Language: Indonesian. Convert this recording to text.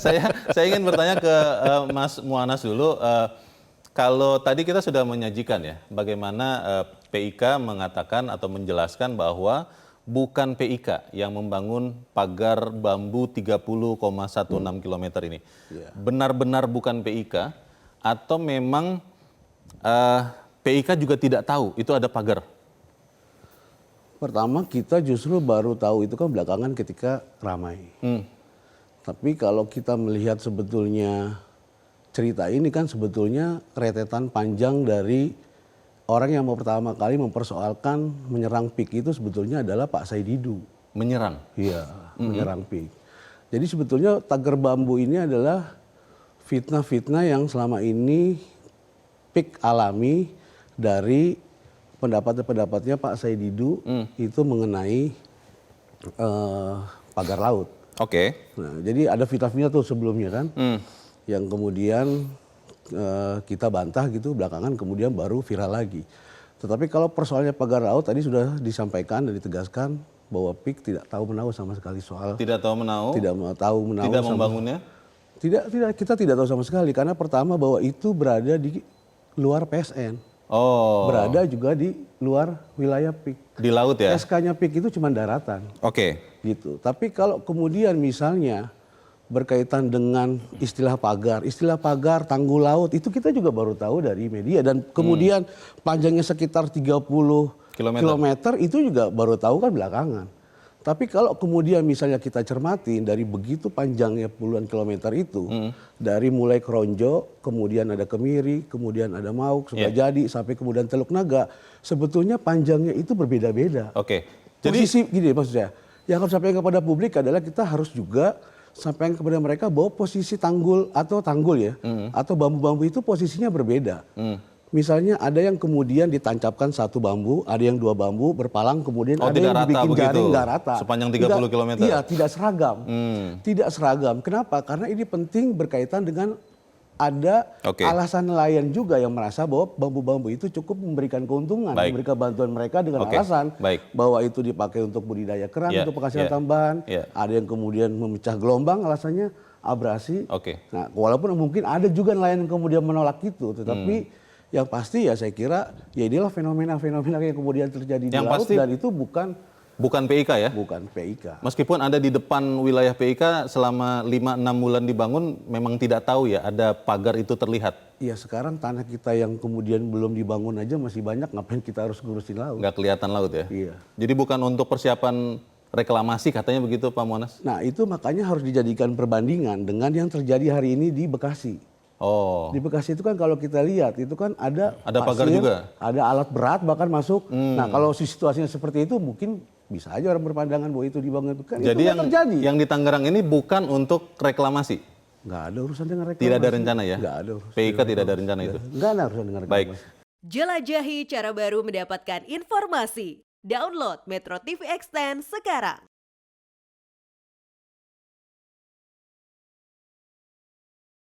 saya ingin bertanya ke Mas Muanas dulu. Kalau tadi kita sudah menyajikan ya, bagaimana PIK mengatakan atau menjelaskan bahwa bukan PIK yang membangun pagar bambu 30,16 km ini. Benar-benar bukan PIK atau memang PIK juga tidak tahu itu ada pagar? Pertama kita justru baru tahu itu kan belakangan ketika ramai. Tapi kalau kita melihat sebetulnya cerita ini kan sebetulnya rentetan panjang dari orang yang mau pertama kali mempersoalkan menyerang PIK itu sebetulnya adalah Pak Said Didu. Menyerang? Iya, menyerang PIK. Jadi sebetulnya tagar bambu ini adalah fitnah-fitnah yang selama ini PIK alami dari pendapat-pendapatnya Pak Said Didu itu mengenai pagar laut. Oke. Nah, jadi ada fitnah-fitnah tuh sebelumnya kan, yang kemudian kita bantah gitu, belakangan kemudian baru viral lagi. Tetapi kalau persoalannya pagar laut tadi sudah disampaikan dan ditegaskan bahwa PIK tidak tahu menahu sama sekali soal. Tidak tahu menahu? Tidak tahu menahu. Tidak membangunnya? Tidak, kita tidak tahu sama sekali karena pertama bahwa itu berada di luar PSN. Oh. Berada juga di luar wilayah PIK. Di laut ya? SK-nya PIK itu cuma daratan. Oke. Gitu. Tapi kalau kemudian misalnya berkaitan dengan istilah pagar, tanggul laut, itu kita juga baru tahu dari media. Dan kemudian panjangnya sekitar 30 kilometer itu juga baru tahu kan belakangan. Tapi kalau kemudian misalnya kita cermatin dari begitu panjangnya puluhan kilometer itu, dari mulai Kronjo, kemudian ada Kemiri, kemudian ada Mauk, Sukajadi, sampai kemudian Teluk Naga, sebetulnya panjangnya itu berbeda-beda. Oke. Jadi posisi gini maksud saya, yang harus sampaikan kepada publik adalah kita harus juga sampaikan kepada mereka bahwa posisi tanggul ya, atau bambu-bambu itu posisinya berbeda. Misalnya ada yang kemudian ditancapkan satu bambu, ada yang dua bambu berpalang, kemudian ada yang dibikin jaring nggak rata. Sepanjang 30 km? Iya, tidak seragam. Tidak seragam. Kenapa? Karena ini penting berkaitan dengan ada alasan nelayan juga yang merasa bahwa bambu-bambu itu cukup memberikan keuntungan, memberikan bantuan mereka dengan alasan bahwa itu dipakai untuk budidaya kerang, untuk penghasilan tambahan. Ada yang kemudian memecah gelombang, alasannya abrasi. Nah, walaupun mungkin ada juga nelayan yang kemudian menolak itu, tetapi yang pasti ya saya kira ya inilah fenomena-fenomena yang kemudian terjadi di laut dan itu bukan PIK ya? Bukan PIK. Meskipun ada di depan wilayah PIK selama 5-6 bulan dibangun, memang tidak tahu ya ada pagar itu terlihat? Iya, sekarang tanah kita yang kemudian belum dibangun aja masih banyak, ngapain kita harus ngurusin laut? Nggak kelihatan laut ya? Iya. Jadi bukan untuk persiapan reklamasi katanya begitu Pak Muanas? Nah itu makanya harus dijadikan perbandingan dengan yang terjadi hari ini di Bekasi. Di Bekasi itu kan kalau kita lihat itu kan ada pagar juga, ada alat berat bahkan masuk. Nah kalau situasinya seperti itu mungkin bisa aja orang berpandangan bahwa itu dibangun. Kan jadi itu terjadi. Yang di Tangerang ini bukan untuk reklamasi? Nggak ada urusan dengan reklamasi. Tidak ada rencana ya? Nggak ada urusan. PIK tidak ada rencana itu? Nggak ada urusan dengan reklamasi. Baik. Jelajahi cara baru mendapatkan informasi. Download Metro TV Extend sekarang.